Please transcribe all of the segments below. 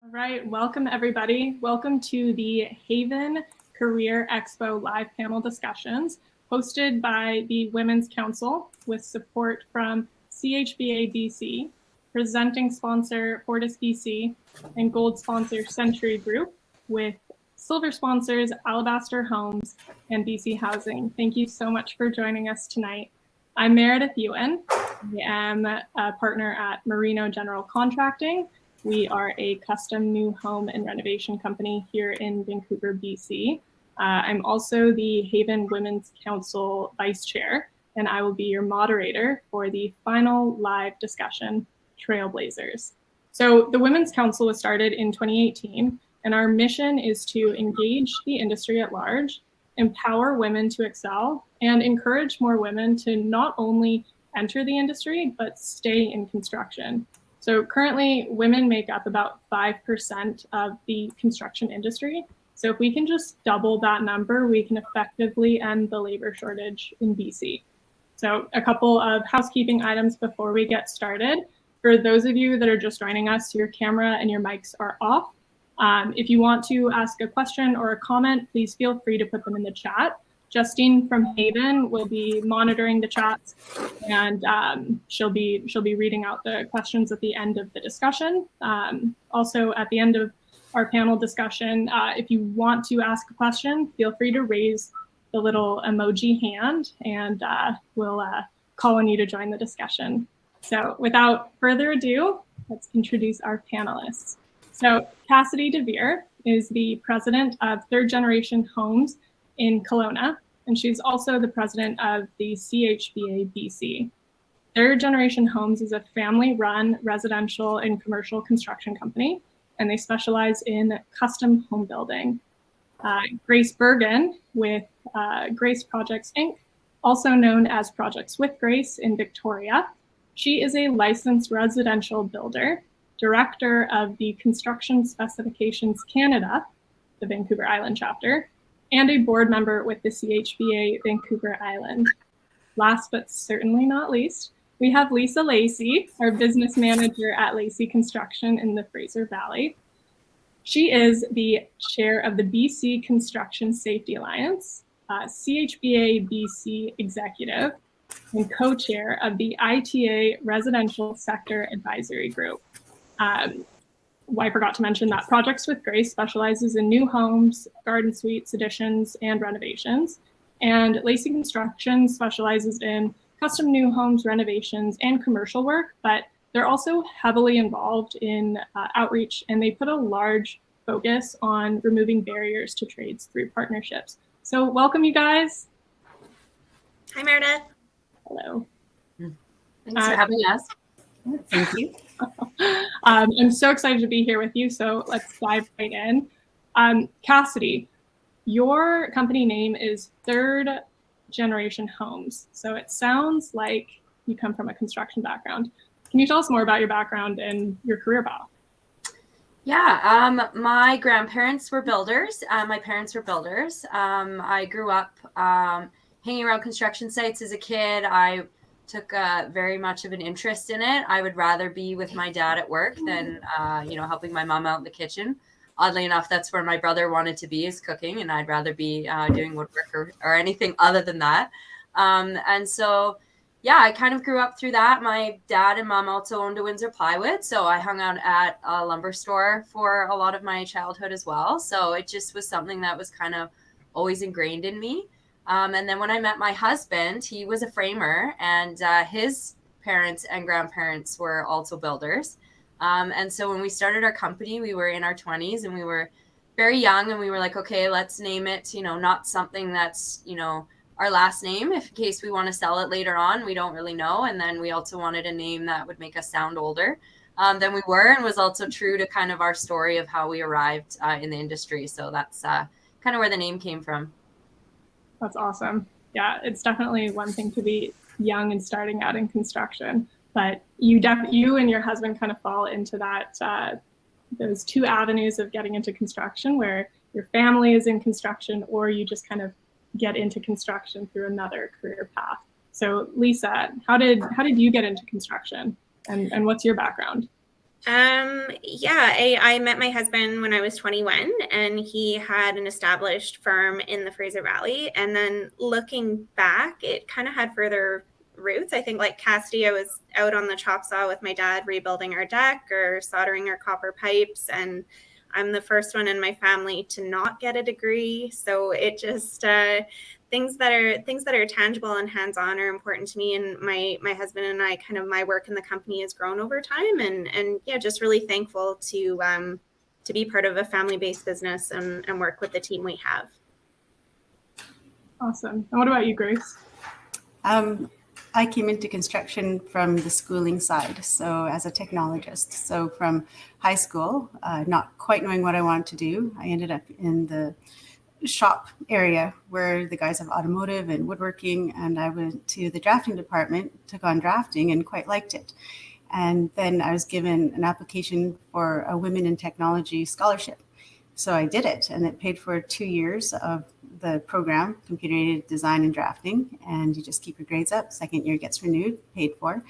All right, welcome everybody. Welcome to the HAVAN Career Expo live panel discussions hosted by the Women's Council with support from CHBA BC, presenting sponsor Fortis BC, and gold sponsor Century Group with silver sponsors Alabaster Homes and BC Housing. Thank you so much for joining us tonight. I'm Meredith Ewan. I am a partner at Marino General Contracting. We are a custom new home and renovation company here in Vancouver, BC. I'm also the HAVAN Women's Council Vice Chair, and I will be your moderator for the final live discussion, Trailblazers. So the Women's Council was started in 2018, and our mission is to engage the industry at large, empower women to excel, and encourage more women to not only enter the industry, but stay in construction. So currently, women make up about 5% of the construction industry. So if we can just double that number, we can effectively end the labor shortage in BC. So a couple of housekeeping items before we get started. For those of you that are just joining us, your camera and your mics are off. If you want to ask a question or a comment, please feel free to put them in the chat. Justine from HAVAN will be monitoring the chats, and she'll be reading out the questions at the end of the discussion. Also, at the end of our panel discussion, if you want to ask a question, feel free to raise the little emoji hand, and we'll call on you to join the discussion. So without further ado, let's introduce our panelists. So Cassidy DeVere is the president of Third Generation Homes in Kelowna, and she's also the president of the CHBA BC. Third Generation Homes is a family-run residential and commercial construction company, and they specialize in custom home building. Grace Bergen with Grace Projects Inc., also known as Projects with Grace in Victoria. She is a licensed residential builder, director of the Construction Specifications Canada, the Vancouver Island chapter, and a board member with the CHBA Vancouver Island. Last but certainly not least, we have Lisa Lacey, our business manager at Lacey Construction in the Fraser Valley. She is the chair of the BC Construction Safety Alliance, CHBA BC executive, and co-chair of the ITA Residential Sector Advisory Group. I forgot to mention that Projects with Grace specializes in new homes, garden suites, additions, and renovations. And Lacey Construction specializes in custom new homes, renovations, and commercial work, but they're also heavily involved in outreach, and they put a large focus on removing barriers to trades through partnerships. So welcome, you guys. Hi, Meredith. Hello. Thanks for having us. Thank you. I'm so excited to be here with you, so let's dive right in. Cassidy, your company name is Third Generation Homes, so it sounds like you come from a construction background. Can you tell us more about your background and your career path? Yeah, my grandparents were builders. My parents were builders. I grew up hanging around construction sites as a kid. I took very much of an interest in it. I would rather be with my dad at work than, helping my mom out in the kitchen. Oddly enough, that's where my brother wanted to be, is cooking, and I'd rather be doing woodwork or anything other than that. And so, yeah, I kind of grew up through that. My dad and mom also owned a Windsor plywood, so I hung out at a lumber store for a lot of my childhood as well. So it just was something that was kind of always ingrained in me. And then when I met my husband, he was a framer, and his parents and grandparents were also builders. And so when we started our company, we were in our 20s and we were very young, and we were like, okay, let's name it, not something that's, our last name, in case we want to sell it later on. We don't really know. And then we also wanted a name that would make us sound older than we were, and was also true to kind of our story of how we arrived in the industry. So that's kind of where the name came from. That's awesome. Yeah, it's definitely one thing to be young and starting out in construction, but you and your husband kind of fall into that those two avenues of getting into construction, where your family is in construction, or you just kind of get into construction through another career path. So Lisa, how did you get into construction, and what's your background? I met my husband when I was 21, and he had an established firm in the Fraser Valley. And then looking back, it kind of had further roots. I think like Cassidy, I was out on the chop saw with my dad rebuilding our deck or soldering our copper pipes. And I'm the first one in my family to not get a degree. So it just things that are tangible and hands-on are important to me. And my husband and I, kind of my work in the company has grown over time, and yeah, just really thankful to be part of a family-based business and work with the team we have. Awesome. And what about you, Grace? I came into construction from the schooling side, so as a technologist. So from high school, not quite knowing what I wanted to do, I ended up in the shop area where the guys have automotive and woodworking, and I went to the drafting department, took on drafting, and quite liked it. And then I was given an application for a Women in Technology scholarship. So I did it, and it paid for 2 years of the program, computer-aided design and drafting, and you just keep your grades up. Second year gets renewed, paid for.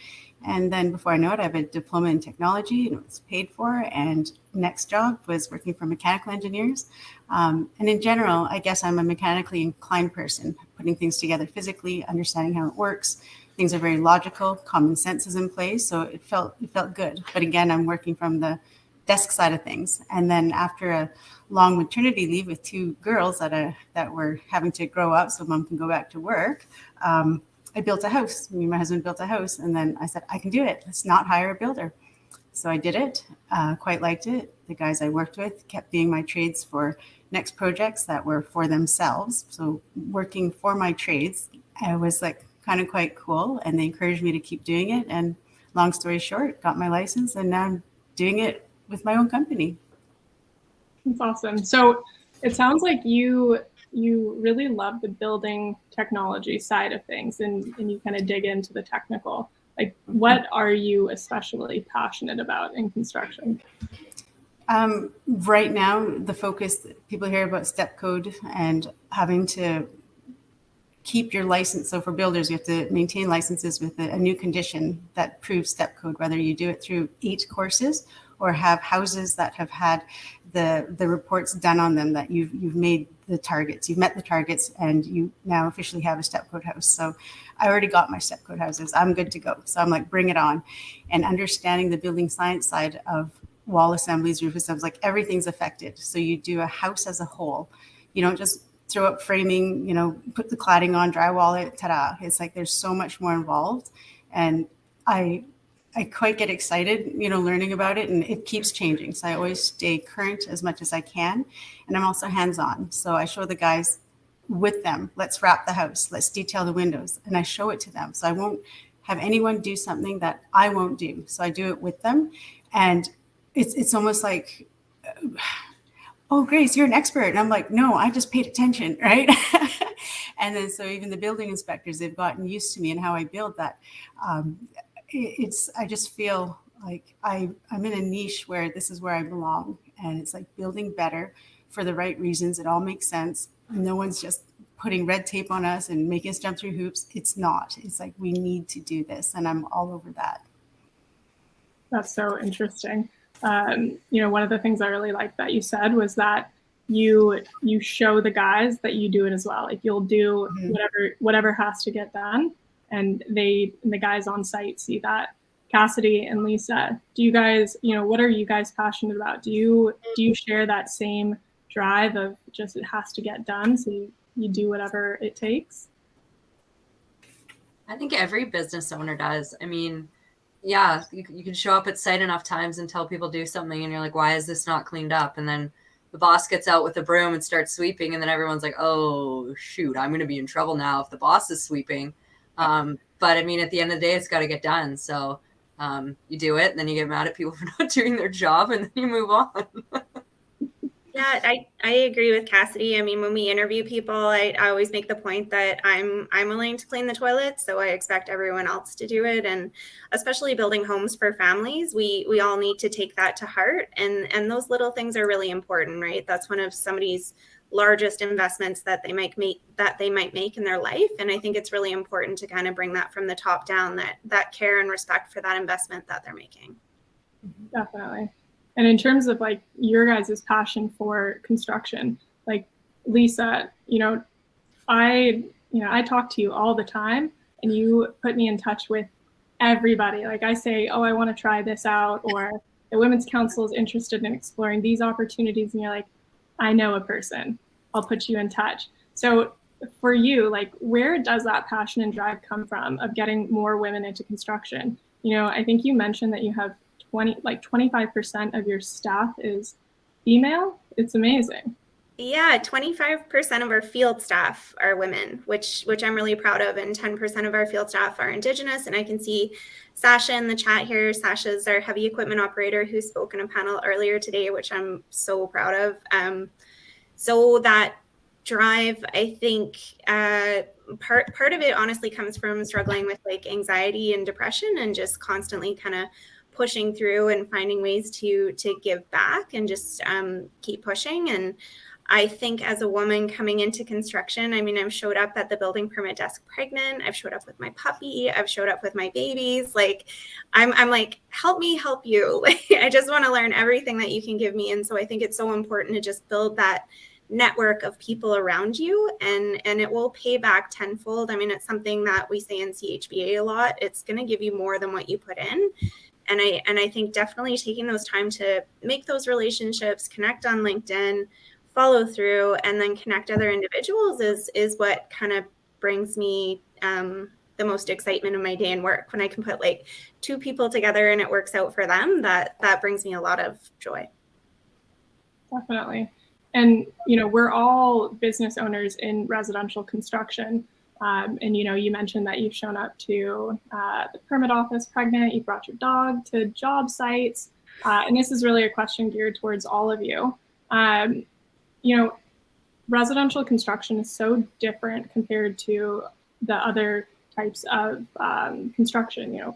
And then before I know it, I have a diploma in technology, and it was paid for. And next job was working for mechanical engineers. And in general, I guess I'm a mechanically inclined person, putting things together physically, understanding how it works. Things are very logical, common sense is in place, so it felt good. But again, I'm working from the desk side of things. And then after a long maternity leave with 2 girls that were having to grow up so mom can go back to work, I built a house. Me and my husband built a house. And then I said, I can do it. Let's not hire a builder. So I did it, quite liked it. The guys I worked with kept being my trades for next projects that were for themselves. So working for my trades, I was like kind of quite cool. And they encouraged me to keep doing it. And long story short, got my license, and now I'm doing it with my own company. That's awesome. So it sounds like you really love the building technology side of things, and you kind of dig into the technical. Like, what are you especially passionate about in construction? Right now, the focus, people hear about step code and having to keep your license. So for builders, you have to maintain licenses with a new condition that proves step code, whether you do it through 8 courses or have houses that have had the reports done on them that you've made the targets, you've met the targets, and you now officially have a step code house. So I already got my step code houses. I'm good to go. So I'm like, bring it on. And understanding the building science side of wall assemblies, roof assemblies, like everything's affected. So you do a house as a whole. You don't just throw up framing, put the cladding on, drywall it, ta-da. It's like there's so much more involved. And I quite get excited, learning about it, and it keeps changing. So I always stay current as much as I can. And I'm also hands-on. So I show the guys with them, let's wrap the house, let's detail the windows. And I show it to them. So I won't have anyone do something that I won't do. So I do it with them. And it's almost like, oh, Grace, you're an expert. And I'm like, no, I just paid attention, right? And then so even the building inspectors, they've gotten used to me and how I build that. I just feel like I'm in a niche where this is where I belong. And it's like building better for the right reasons. It all makes sense. No one's just putting red tape on us and making us jump through hoops. It's not. It's like we need to do this. And I'm all over that. That's so interesting. One of the things I really liked that you said was that you show the guys that you do it as well. Like you'll do whatever has to get done, and the guys on site see that. Cassidy and Lisa, do you guys, what are you guys passionate about? Do you share that same drive of just it has to get done, so you do whatever it takes? I think every business owner does. I mean, yeah, you can show up at site enough times and tell people do something, and you're like, why is this not cleaned up? And then the boss gets out with a broom and starts sweeping, and then everyone's like, oh shoot, I'm going to be in trouble now if the boss is sweeping. But I mean, at the end of the day, it's got to get done. So you do it, and then you get mad at people for not doing their job, and then you move on. Yeah, I agree with Cassidy. I mean, when we interview people, I always make the point that I'm willing to clean the toilets, so I expect everyone else to do it. And especially building homes for families, we all need to take that to heart. And those little things are really important, right? That's one of somebody's largest investments that they might make in their life. And I think it's really important to kind of bring that from the top down, that care and respect for that investment that they're making. Mm-hmm. Definitely. And in terms of like your guys' passion for construction, like Lisa, I talk to you all the time and you put me in touch with everybody. Like I say, oh, I want to try this out, or the Women's Council is interested in exploring these opportunities. And you're like, I know a person, I'll put you in touch. So for you, like, where does that passion and drive come from of getting more women into construction? I think you mentioned that you have 25% of your staff is female. It's amazing. Yeah, 25% of our field staff are women, which I'm really proud of, and 10% of our field staff are Indigenous. And I can see Sasha in the chat here. Sasha's our heavy equipment operator who spoke in a panel earlier today, which I'm so proud of. So that drive, I think, part of it honestly comes from struggling with like anxiety and depression, and just constantly kind of pushing through and finding ways to give back and just keep pushing. And I think as a woman coming into construction, I mean, I've showed up at the building permit desk pregnant. I've showed up with my puppy. I've showed up with my babies. Like, I'm like, help me help you. Like, I just want to learn everything that you can give me. And so I think it's so important to just build that network of people around you, and it will pay back tenfold. I mean, it's something that we say in CHBA a lot. It's going to give you more than what you put in. And I think definitely taking those time to make those relationships, connect on LinkedIn, follow through, and then connect other individuals is what kind of brings me the most excitement in my day and work. When I can put like two people together and it works out for them, that brings me a lot of joy. Definitely. And, we're all business owners in residential construction. And, you mentioned that you've shown up to the permit office pregnant, you brought your dog to job sites. And this is really a question geared towards all of you. Residential construction is so different compared to the other types of construction,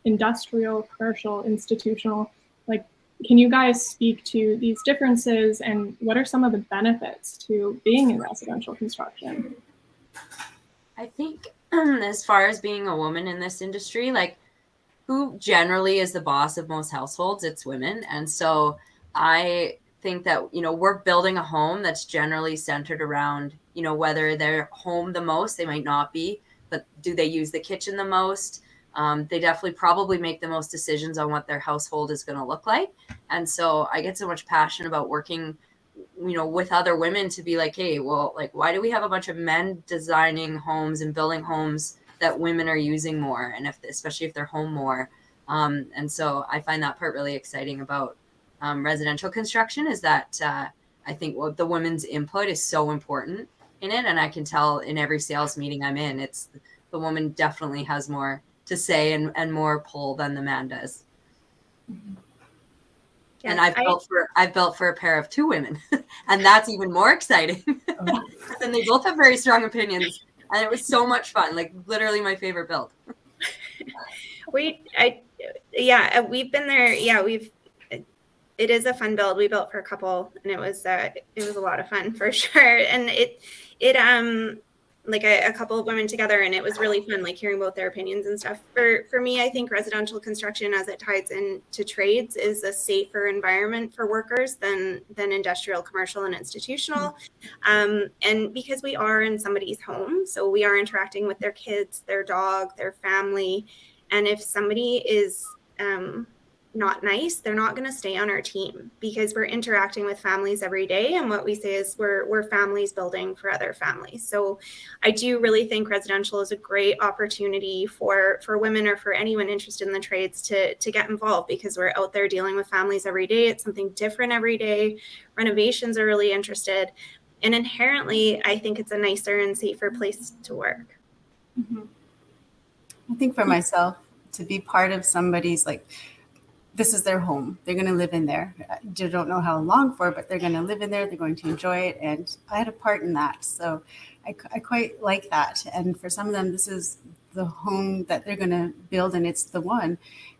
industrial, commercial, institutional. Like, can you guys speak to these differences, and what are some of the benefits to being in residential construction? I think as far as being a woman in this industry, like, who generally is the boss of most households? It's women. And so I think that, we're building a home that's generally centered around, whether they're home the most, they might not be, but do they use the kitchen the most? They definitely probably make the most decisions on what their household is going to look like. And so I get so much passion about working, with other women to be like, hey, well, like, why do we have a bunch of men designing homes and building homes that women are using more? And especially if they're home more. And so I find that part really exciting about residential construction, is that I think the women's input is so important in it. And I can tell in every sales meeting I'm in, it's the woman definitely has more to say and more pull than the man does. Yes, and I've built for a pair of two women, and that's even more exciting. And they both have very strong opinions, and it was so much fun. Like, literally my favorite build. We've been there. Yeah, it is a fun build. We built for a couple, and it was a lot of fun for sure. And it like a couple of women together, and it was really fun, like hearing both their opinions and stuff. For me, I think residential construction, as it ties into trades, is a safer environment for workers than industrial, commercial, and institutional. And because we are in somebody's home, so we are interacting with their kids, their dog, their family. And if somebody is not nice, they're not going to stay on our team, because we're interacting with families every day. And what we say is we're families building for other families. So I do really think residential is a great opportunity for women, or for anyone interested in the trades, to get involved, because we're out there dealing with families every day. It's something different every day. Renovations are really interested. And inherently, I think it's a nicer and safer place to work. Mm-hmm. I think for myself, to be part of somebody's, like, this is their home. They're going to live in there. I don't know how long for, but they're going to live in there. They're going to enjoy it. And I had a part in that. So I quite like that. And for some of them, this is the home that they're going to build, and it's the one.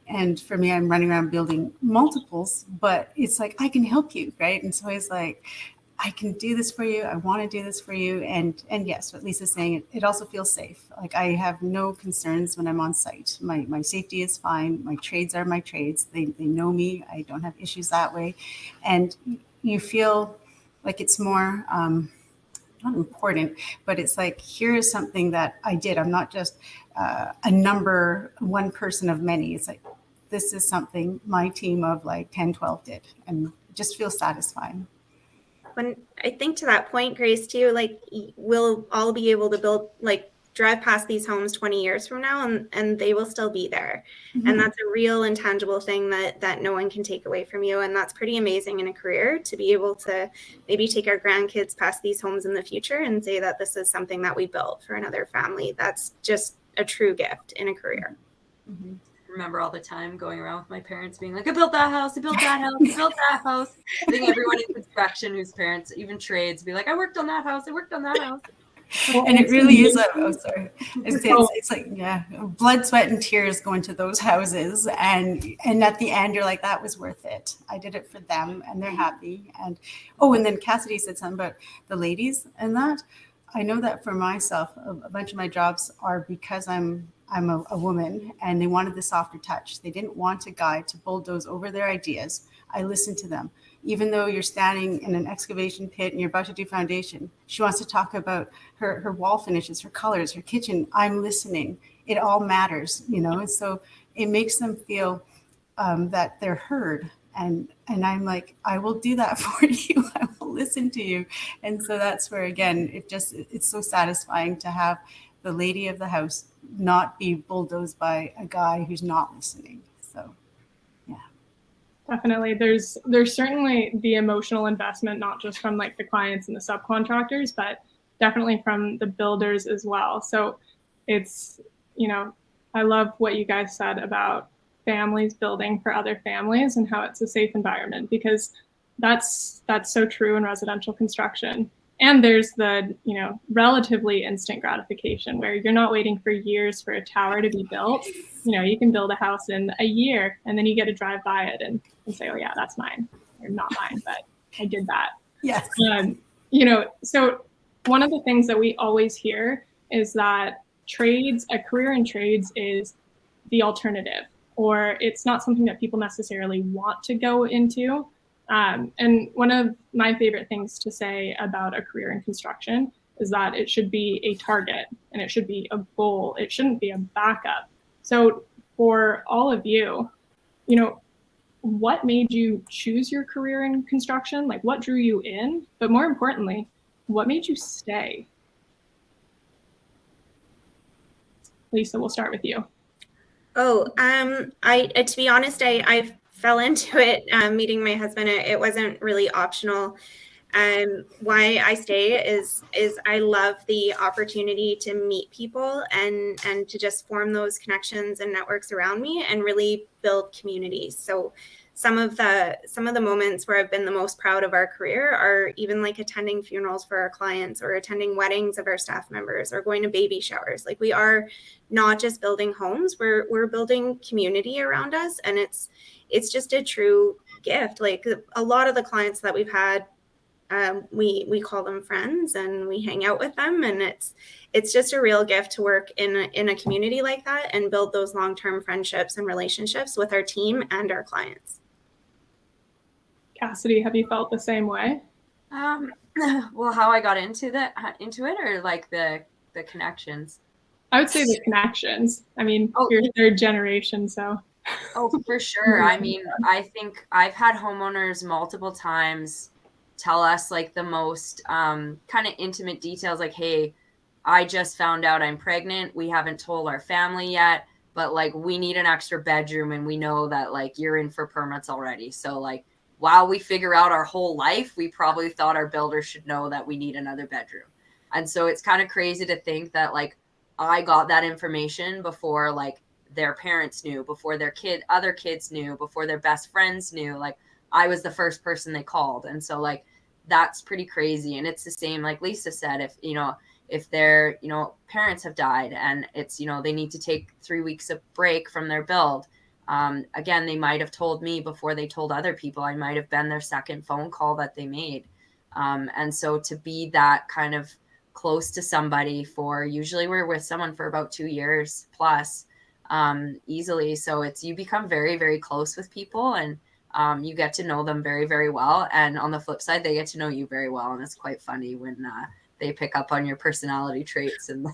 And for me, I'm running around building multiples, but it's like, I can help you, right? And so it's like, I can do this for you. I want to do this for you. And yes, what Lisa's saying, it also feels safe. Like I have no concerns when I'm on site. My safety is fine. My trades are my trades. They know me. I don't have issues that way. And you feel like it's more, not important, but it's like, here is something that I did. I'm not just one person of many. It's like, this is something my team of like 10, 12 did, and it just feels satisfying. When I think to that point, Grace, too, like we'll all be able to build, like drive past these homes 20 years from now and they will still be there. Mm-hmm. And that's a real intangible thing that no one can take away from you. And that's pretty amazing in a career to be able to maybe take our grandkids past these homes in the future and say that this is something that we built for another family. That's just a true gift in a career. Mm-hmm. Remember all the time going around with my parents being like, I built that house, I built that house, I built that house. I think everyone in construction whose parents, even trades, be like, I worked on that house, I worked on that house. And it really is it's like, yeah, blood, sweat, and tears go into those houses. And at the end, you're like, that was worth it. I did it for them and they're happy. And then Cassidy said something about the ladies and that. I know that for myself, a bunch of my jobs are because I'm a woman and they wanted the softer touch. They didn't want a guy to bulldoze over their ideas. I listened to them. Even though you're standing in an excavation pit and you're about to do foundation, she wants to talk about her wall finishes, her colors, her kitchen. I'm listening. It all matters, And so it makes them feel that they're heard. And I'm like, I will do that for you. I will listen to you. And so that's where, again, it's so satisfying to have the lady of the house not be bulldozed by a guy who's not listening. So, yeah. Definitely. There's certainly the emotional investment, not just from like the clients and the subcontractors, but definitely from the builders as well. So it's, I love what you guys said about families building for other families and how it's a safe environment, because that's so true in residential construction. And there's the, relatively instant gratification where you're not waiting for years for a tower to be built. You can build a house in a year and then you get to drive by it and say, oh yeah, that's mine. Or not mine, but I did that. Yes. So one of the things that we always hear is that a career in trades is the alternative, or it's not something that people necessarily want to go into. And one of my favorite things to say about a career in construction is that it should be a target and it should be a goal. It shouldn't be a backup. So for all of you, what made you choose your career in construction? Like what drew you in? But more importantly, what made you stay? Lisa, we'll start with you. To be honest, I fell into it meeting my husband. It wasn't really optional. Why I stay is I love the opportunity to meet people and to just form those connections and networks around me and really build communities. So some of the moments where I've been the most proud of our career are even like attending funerals for our clients or attending weddings of our staff members or going to baby showers. Like we are not just building homes, we're building community around us, and it's just a true gift. Like a lot of the clients that we've had, we call them friends and we hang out with them, and it's just a real gift to work in a community like that and build those long-term friendships and relationships with our team and our clients. Cassidy, have you felt the same way? Well, how I got into it, or like the connections? I would say the connections. I mean, you're third generation, so. Oh, for sure. I mean, I think I've had homeowners multiple times tell us like the most kind of intimate details, like, hey, I just found out I'm pregnant. We haven't told our family yet, but like we need an extra bedroom and we know that like you're in for permits already. So like while we figure out our whole life, we probably thought our builder should know that we need another bedroom. And so it's kind of crazy to think that like I got that information before like their parents knew, before other kids knew, before their best friends knew. Like I was the first person they called. And so like that's pretty crazy. And it's the same, like Lisa said, if their parents have died and it's they need to take 3 weeks of break from their build, again, they might have told me before they told other people. I might have been their second phone call that they made. And so to be that kind of close to somebody for, usually we're with someone for about 2 years plus, easily. So you become very, very close with people, and you get to know them very, very well. And on the flip side, they get to know you very well. And it's quite funny when they pick up on your personality traits. And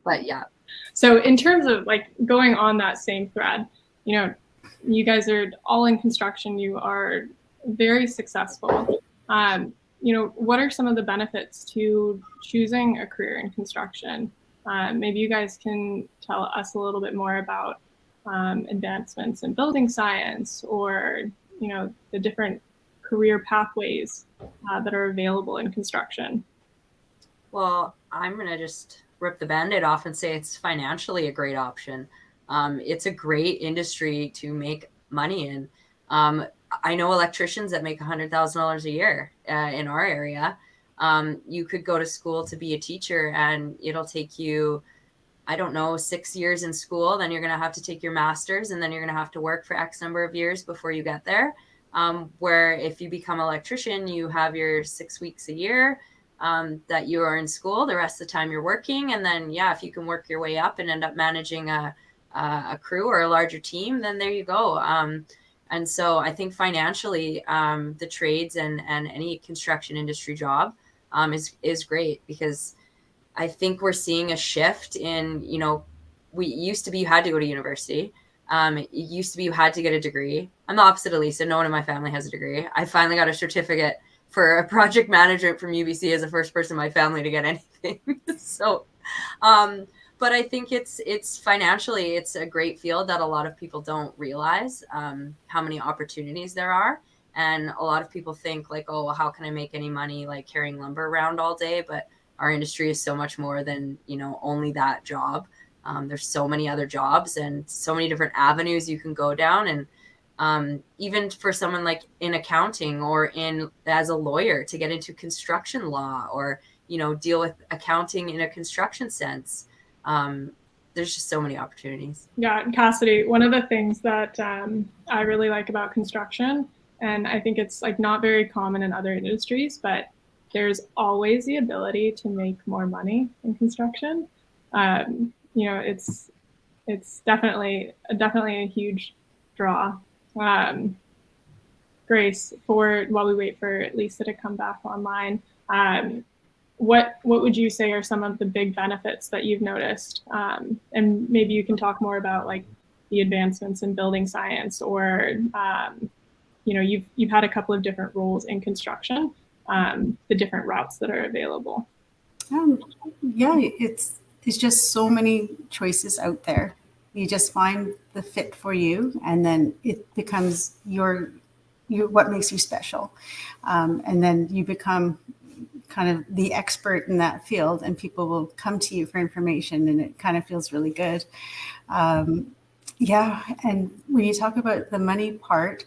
but yeah. So in terms of like going on that same thread, you guys are all in construction. You are very successful. What are some of the benefits to choosing a career in construction? Maybe you guys can tell us a little bit more about advancements in building science, or the different career pathways that are available in construction. Well, I'm going to just rip the Band-Aid off and say it's financially a great option. It's a great industry to make money in. I know electricians that make $100,000 a year in our area. You could go to school to be a teacher, and it'll take you, I don't know, 6 years in school. Then you're going to have to take your master's, and then you're going to have to work for X number of years before you get there. Where if you become an electrician, you have your 6 weeks a year that you are in school. The rest of the time you're working. And then, if you can work your way up and end up managing a crew or a larger team, then there you go. And so I think financially, the trades and any construction industry job is great, because I think we're seeing a shift in, we used to be, you had to go to university. It used to be you had to get a degree. I'm the opposite of Lisa. No one in my family has a degree. I finally got a certificate for a project management from UBC as the first person in my family to get anything. So, but I think it's financially, it's a great field that a lot of people don't realize how many opportunities there are. And a lot of people think like, oh, well, how can I make any money like carrying lumber around all day? But our industry is so much more than, only that job. There's so many other jobs and so many different avenues you can go down. And even for someone like in accounting or as a lawyer to get into construction law, or, deal with accounting in a construction sense, there's just so many opportunities. Yeah, Cassidy, one of the things that I really like about construction, and I think it's like not very common in other industries, but there's always the ability to make more money in construction. It's definitely a huge draw. Grace, while we wait for Lisa to come back online, what would you say are some of the big benefits that you've noticed? And maybe you can talk more about like the advancements in building science, or you've had a couple of different roles in construction, the different routes that are available. It's just so many choices out there. You just find the fit for you, and then it becomes your what makes you special, and then you become kind of the expert in that field, and people will come to you for information, and it kind of feels really good. And when you talk about the money part,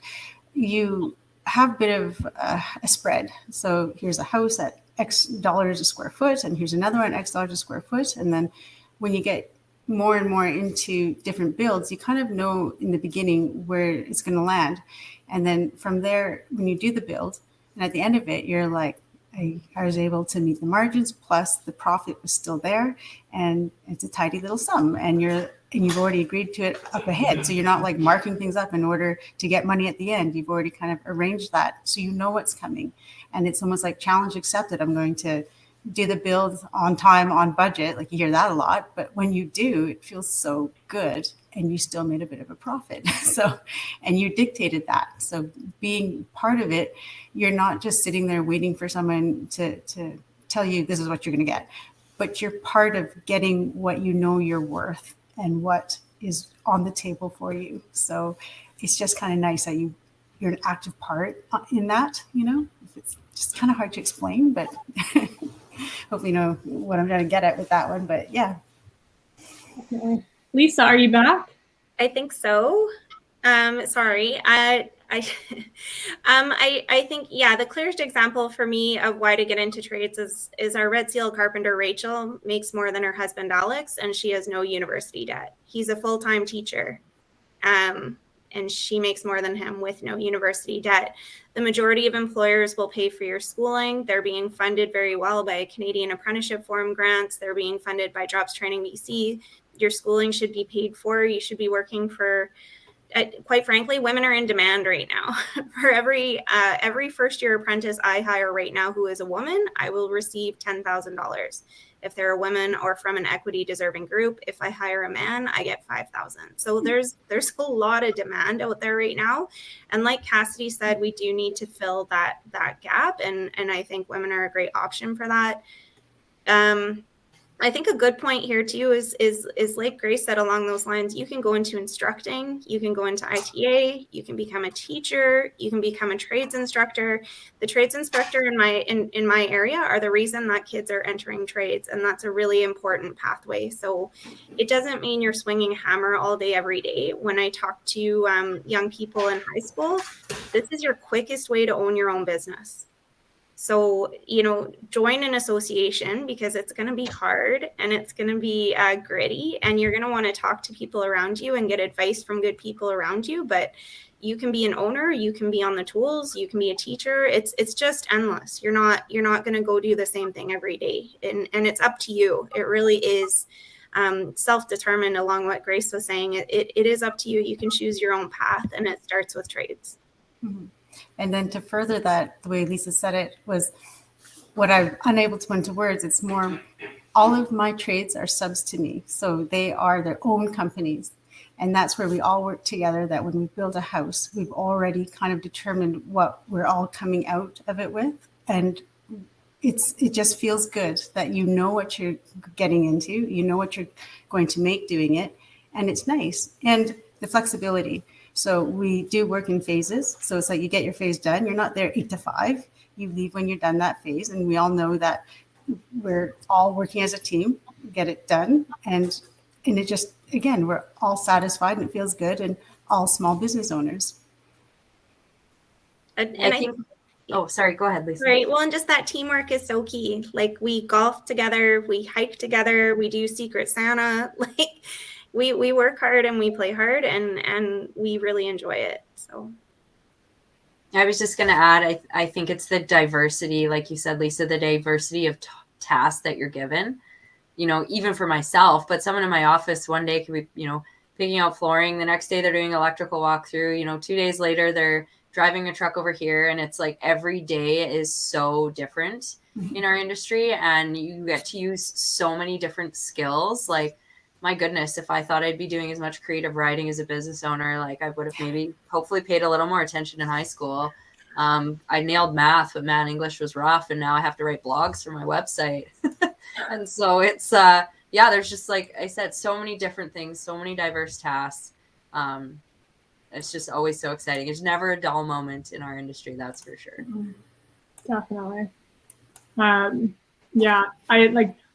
you have a bit of a spread. So here's a house at X dollars a square foot, and here's another one, X dollars a square foot. And then when you get more and more into different builds, you kind of know in the beginning where it's going to land. And then from there, when you do the build, and at the end of it, you're like, I was able to meet the margins, plus the profit was still there, and it's a tidy little sum, and you've already agreed to it up ahead. So you're not like marking things up in order to get money at the end. You've already kind of arranged that, so you know what's coming. And it's almost like challenge accepted. I'm going to do the build on time, on budget. Like you hear that a lot, but when you do, it feels so good, and you still made a bit of a profit. So, and you dictated that. So being part of it, you're not just sitting there waiting for someone to tell you this is what you're going to get, but you're part of getting what you know you're worth and what is on the table for you. So it's just kind of nice that you're an active part in that, it's just kind of hard to explain, but hopefully you know what I'm trying to get at with that one. But yeah. Okay. Lisa, are you back? I think so. Sorry. I think, the clearest example for me of why to get into trades is our Red Seal carpenter, Rachel, makes more than her husband, Alex, and she has no university debt. He's a full-time teacher. and she makes more than him with no university debt. The majority of employers will pay for your schooling. They're being funded very well by Canadian Apprenticeship Forum grants. They're being funded by Jobs Training BC. Your schooling should be paid for. You should be working for, quite frankly, women are in demand right now. For every first year apprentice I hire right now who is a woman, I will receive $10,000. If they're a woman or from an equity deserving group, if I hire a man, I get $5,000. So there's a lot of demand out there right now. And like Cassidy said, we do need to fill that gap. And I think women are a great option for that. I think a good point here too is like Grace said along those lines, you can go into instructing, you can go into ITA, you can become a teacher, you can become a trades instructor. The trades instructor in my area are the reason that kids are entering trades, and that's a really important pathway. So it doesn't mean you're swinging a hammer all day every day. When I talk to young people in high school, this is your quickest way to own your own business. So, join an association because it's going to be hard and it's going to be gritty, and you're going to want to talk to people around you and get advice from good people around you. But you can be an owner, you can be on the tools, you can be a teacher. It's just endless. You're not going to go do the same thing every day, and it's up to you. It really is self-determined. Along what Grace was saying, it is up to you. You can choose your own path, and it starts with trades. Mm-hmm. And then to further that, the way Lisa said it was what I'm unable to put into words. It's more, all of my trades are subs to me. So they are their own companies. And that's where we all work together, that when we build a house, we've already kind of determined what we're all coming out of it with. And it just feels good that you know what you're getting into, you know what you're going to make doing it. And it's nice. And the flexibility. So we do work in phases. So it's like you get your phase done. You're not there 8 to 5. You leave when you're done that phase. And we all know that we're all working as a team, get it done. And it just, again, we're all satisfied and it feels good, and all small business owners. And I think, oh, sorry, go ahead, Lisa. Right. Well, and just that teamwork is so key. Like, we golf together, we hike together, we do Secret Santa. Like, we work hard and we play hard, and we really enjoy it. So I was just going to add, I think it's the diversity, like you said, Lisa, the diversity of tasks that you're given, even for myself. But someone in my office one day could be, picking out flooring. The next day they're doing electrical walkthrough. 2 days later, they're driving a truck over here. And it's like every day is so different in our industry. And you get to use so many different skills. Like, my goodness, if I thought I'd be doing as much creative writing as a business owner, like, I would have maybe hopefully paid a little more attention in high school. I nailed math, but man, English was rough. And now I have to write blogs for my website. And so it's, there's just, like I said, so many different things, so many diverse tasks. It's just always so exciting. It's never a dull moment in our industry. That's for sure. Definitely.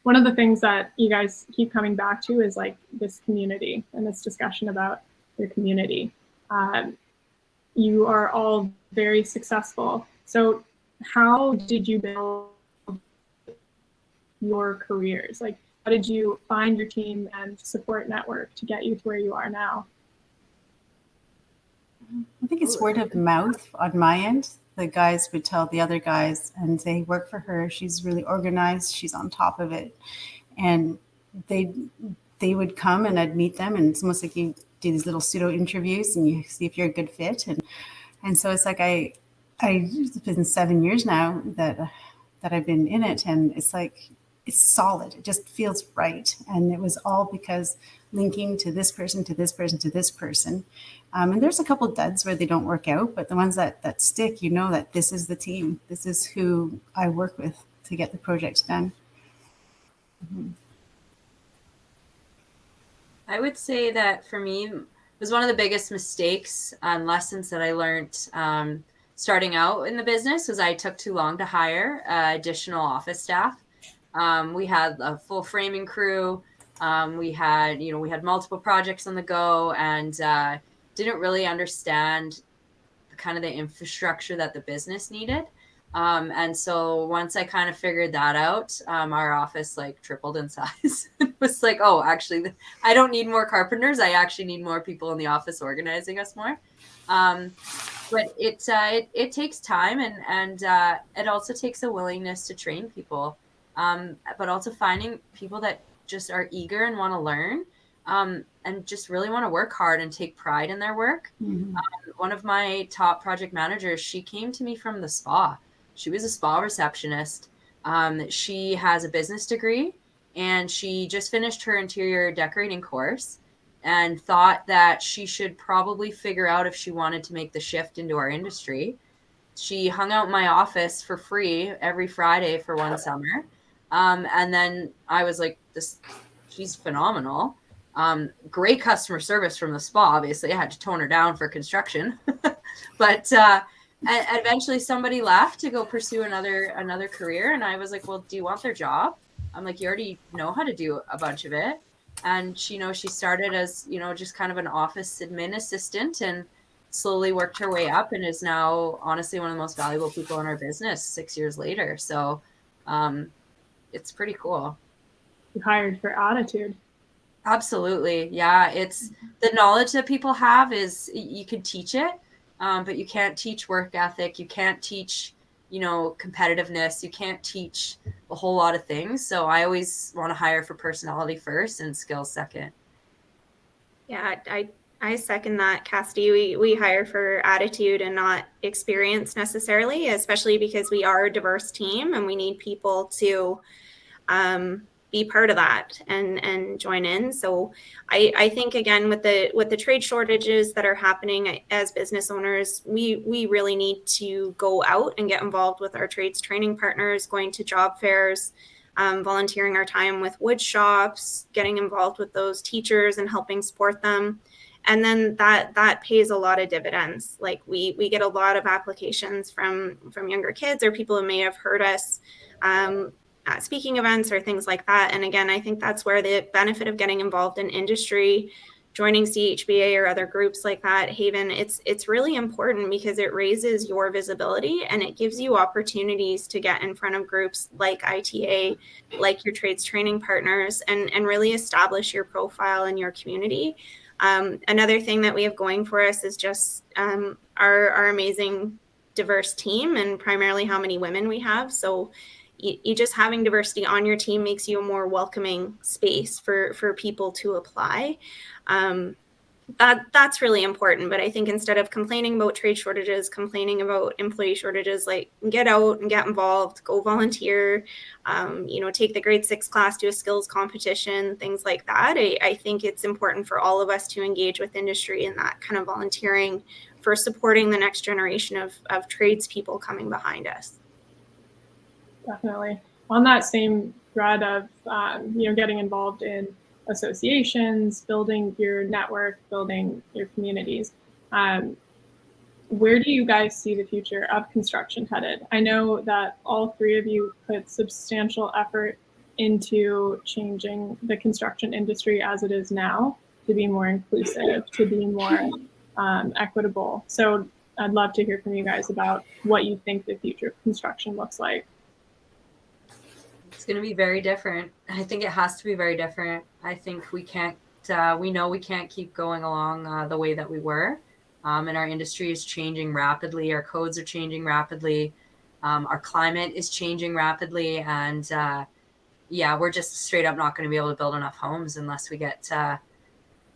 One of the things that you guys keep coming back to is like this community and this discussion about your community. You are all very successful. So how did you build your careers? Like, how did you find your team and support network to get you to where you are now? I think it's word of mouth on my end. The guys would tell the other guys, and they work for her. She's really organized. She's on top of it. And they would come, and I'd meet them, and it's almost like you do these little pseudo interviews and you see if you're a good fit. And so it's like it's been 7 years now that I've been in it, and it's like, it's solid. It just feels right. And it was all because linking to this person, to this person, to this person. And there's a couple duds where they don't work out, but the ones that stick, that this is the team. This is who I work with to get the projects done. Mm-hmm. I would say that for me, it was one of the biggest mistakes and lessons that I learned starting out in the business was I took too long to hire additional office staff. We had a full framing crew. We had multiple projects on the go, and didn't really understand the infrastructure that the business needed. And so once I kind of figured that out, our office like tripled in size. It was like, oh, actually, I don't need more carpenters. I actually need more people in the office organizing us more. But it takes time, and it also takes a willingness to train people, but also finding people that just are eager and want to learn, and just really want to work hard and take pride in their work. One of my top project managers, she came to me from the spa. She was a spa receptionist. She has a business degree, and she just finished her interior decorating course and thought that she should probably figure out if she wanted to make the shift into our industry. She hung out in my office for free every Friday for one summer. And then I was like, she's phenomenal. Great customer service from the spa. Obviously, I had to tone her down for construction. But eventually somebody left to go pursue another career. And I was like, well, do you want their job? I'm like, you already know how to do a bunch of it. And she started as, just kind of an office admin assistant, and slowly worked her way up, and is now honestly one of the most valuable people in our business 6 years later. So it's pretty cool. You hired for attitude. Absolutely. Yeah. It's the knowledge that people have is you can teach it, but you can't teach work ethic. You can't teach, competitiveness. You can't teach a whole lot of things. So I always want to hire for personality first and skills second. Yeah, I second that, Cassidy. We hire for attitude and not experience necessarily, especially because we are a diverse team and we need people to be part of that and join in. So I think, again, with the trade shortages that are happening as business owners, we really need to go out and get involved with our trades training partners, going to job fairs, volunteering our time with wood shops, getting involved with those teachers and helping support them. And then that pays a lot of dividends. Like we get a lot of applications from younger kids or people who may have heard us at speaking events or things like that. And again, I think that's where the benefit of getting involved in industry, joining CHBA or other groups like that, HAVAN, it's really important because it raises your visibility and it gives you opportunities to get in front of groups like ITA, like your trades training partners, and really establish your profile in your community. Another thing that we have going for us is just our amazing diverse team, and primarily how many women we have. So you just having diversity on your team makes you a more welcoming space for people to apply. That's really important. But I think instead of complaining about trade shortages, complaining about employee shortages, like get out and get involved, go volunteer, take the grade 6 class, do a skills competition, things like that. I think it's important for all of us to engage with industry in that kind of volunteering for supporting the next generation of tradespeople coming behind us. Definitely. On that same thread of, getting involved in associations, building your network, building your communities, where do you guys see the future of construction headed? I know that all three of you put substantial effort into changing the construction industry as it is now to be more inclusive, to be more equitable. So I'd love to hear from you guys about what you think the future of construction looks like. It's going to be very different. I think it has to be very different. I think we can't, we know we can't keep going along the way that we were. And our industry is changing rapidly. Our codes are changing rapidly. Our climate is changing rapidly. And we're just straight up not going to be able to build enough homes unless we get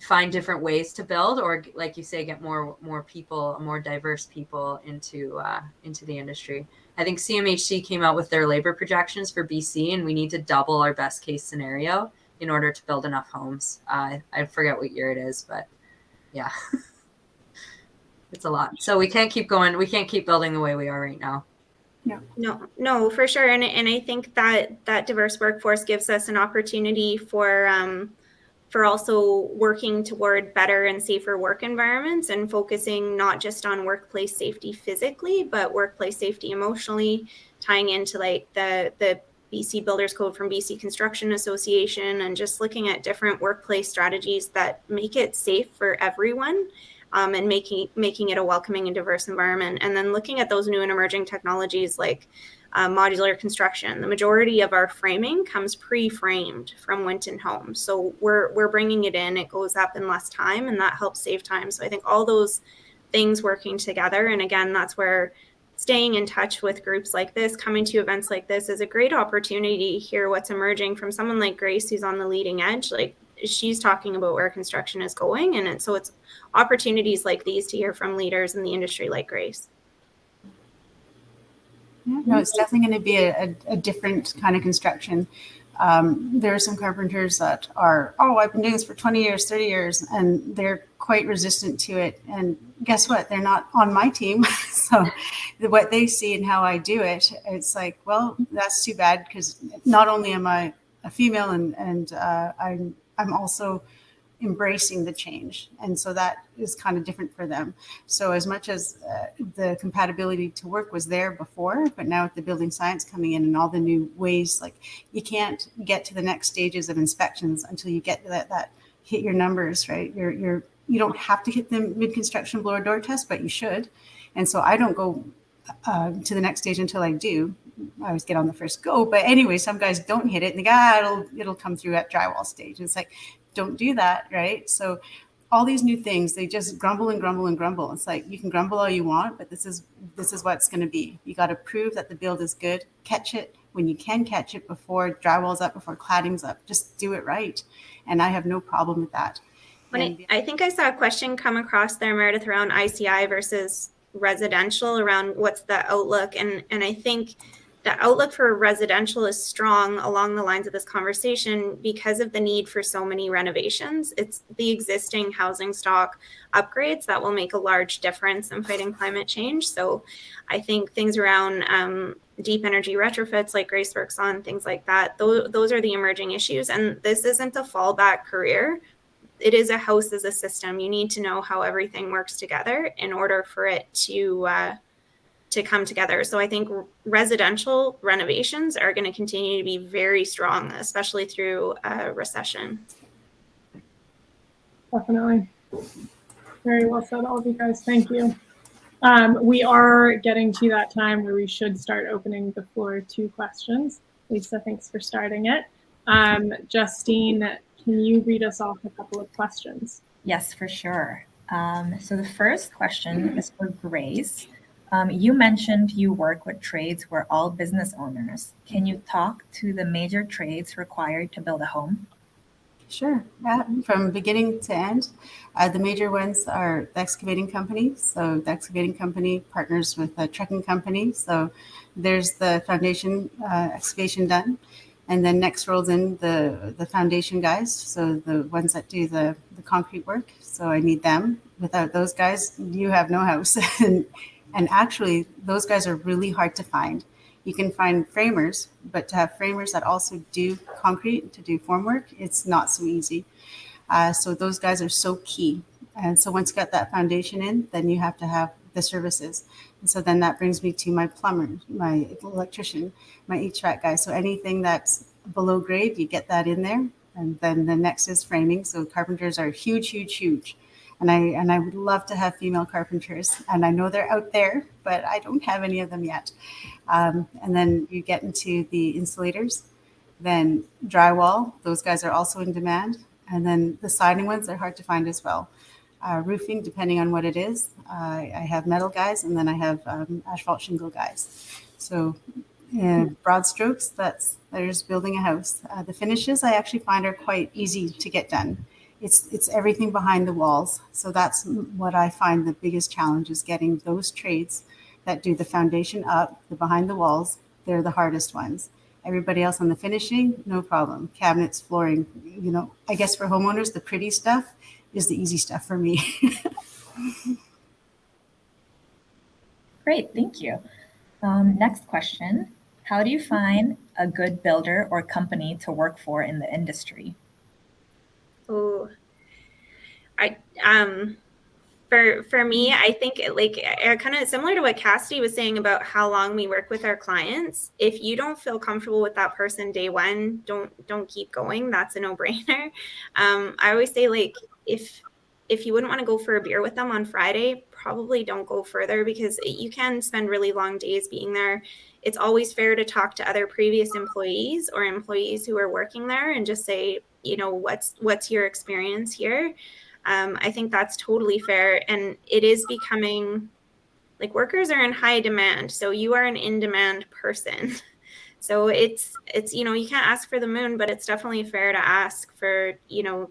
find different ways to build, or like you say, get more people, more diverse people into the industry. I think CMHC came out with their labor projections for BC, and we need to double our best case scenario in order to build enough homes. I forget what year it is, but yeah, it's a lot. So we can't keep going. We can't keep building the way we are right now. No, for sure. And I think that diverse workforce gives us an opportunity for also working toward better and safer work environments and focusing not just on workplace safety physically, but workplace safety emotionally, tying into like the BC Builders Code from BC Construction Association, and just looking at different workplace strategies that make it safe for everyone. and making it a welcoming and diverse environment. And then looking at those new and emerging technologies like modular construction. The majority of our framing comes pre-framed from Winton Homes. So we're bringing it in, it goes up in less time, and that helps save time. So I think all those things working together. And again, that's where staying in touch with groups like this, coming to events like this is a great opportunity to hear what's emerging from someone like Grace, who's on the leading edge. Like, she's talking about where construction is going. And so it's opportunities like these to hear from leaders in the industry like Grace. Yeah, no, it's definitely going to be a different kind of construction. There are some carpenters that are, I've been doing this for 20 years, 30 years, and they're quite resistant to it. And guess what? They're not on my team. So what they see and how I do it, it's like, well, that's too bad, because not only am I a female and I'm also embracing the change. And so that is kind of different for them. So as much as the compatibility to work was there before, but now with the building science coming in and all the new ways, like, you can't get to the next stages of inspections until you get that hit your numbers, right? You don't have to hit the mid-construction blower door test, but you should. And so I don't go to the next stage until I do. I always get on the first go. But anyway, some guys don't hit it and they go, it'll come through at drywall stage. And it's like, don't do that, right? So all these new things, they just grumble and grumble and grumble. It's like, you can grumble all you want, but this is what it's going to be. You got to prove that the build is good. Catch it when you can catch it, before drywall's up, before cladding's up. Just do it right. And I have no problem with that. I think I saw a question come across there, Meredith, around ICI versus residential, around what's the outlook. And I think the outlook for residential is strong along the lines of this conversation because of the need for so many renovations. It's the existing housing stock upgrades that will make a large difference in fighting climate change. So I think things around deep energy retrofits like Grace works on, things like that, those are the emerging issues. And this isn't a fallback career. It is a house as a system. You need to know how everything works together in order for it to come together. So I think residential renovations are going to continue to be very strong, especially through a recession. Definitely. Very well said, all of you guys. Thank you. We are getting to that time where we should start opening the floor to questions. Lisa, thanks for starting it. Justine, can you read us off a couple of questions? Yes, for sure. So the first question is for Grace. You mentioned you work with trades who are all business owners. Can you talk to the major trades required to build a home? Sure. Yeah. From beginning to end, the major ones are the excavating company. So the excavating company partners with a trucking company. So there's the foundation excavation done. And then next rolls in the foundation guys. So the ones that do the concrete work. So I need them. Without those guys, you have no house. And actually, those guys are really hard to find. You can find framers, but to have framers that also do concrete, to do formwork, it's not so easy. So those guys are so key. And so once you got that foundation in, then you have to have the services. And so then that brings me to my plumber, my electrician, my HVAC guy. So anything that's below grade, you get that in there. And then the next is framing. So carpenters are huge, huge, huge. And I would love to have female carpenters, and I know they're out there, but I don't have any of them yet. And then you get into the insulators, then drywall. Those guys are also in demand. And then the siding ones are hard to find as well. Roofing, depending on what it is. I have metal guys, and then I have asphalt shingle guys. So broad strokes, there's building a house. The finishes I actually find are quite easy to get done. It's everything behind the walls. So that's what I find the biggest challenge, is getting those trades that do the foundation up, the behind the walls. They're the hardest ones. Everybody else on the finishing, no problem. Cabinets, flooring, I guess for homeowners, the pretty stuff is the easy stuff for me. Great, thank you. Next question. How do you find a good builder or company to work for in the industry? Oh, for me, I think kind of similar to what Cassidy was saying about how long we work with our clients. If you don't feel comfortable with that person day one, don't keep going. That's a no-brainer. I always say, if if you wouldn't want to go for a beer with them on Friday, probably don't go further, because you can spend really long days being there. It's always fair to talk to other previous employees or employees who are working there and just say, what's your experience here? I think that's totally fair. And it is becoming like, workers are in high demand. So you are an in-demand person. So it's you can't ask for the moon, but it's definitely fair to ask for,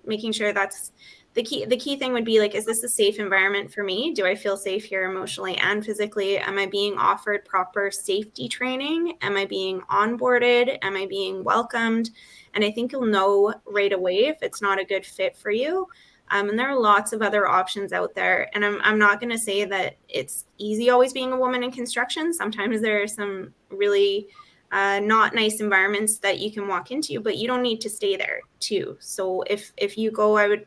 making sure that's the key. The key thing would be like, is this a safe environment for me? Do I feel safe here emotionally and physically? Am I being offered proper safety training? Am I being onboarded? Am I being welcomed? And I think you'll know right away if it's not a good fit for you. And there are lots of other options out there. And I'm not going to say that it's easy always being a woman in construction. Sometimes there are some really not nice environments that you can walk into, but you don't need to stay there too. So if you go, I would,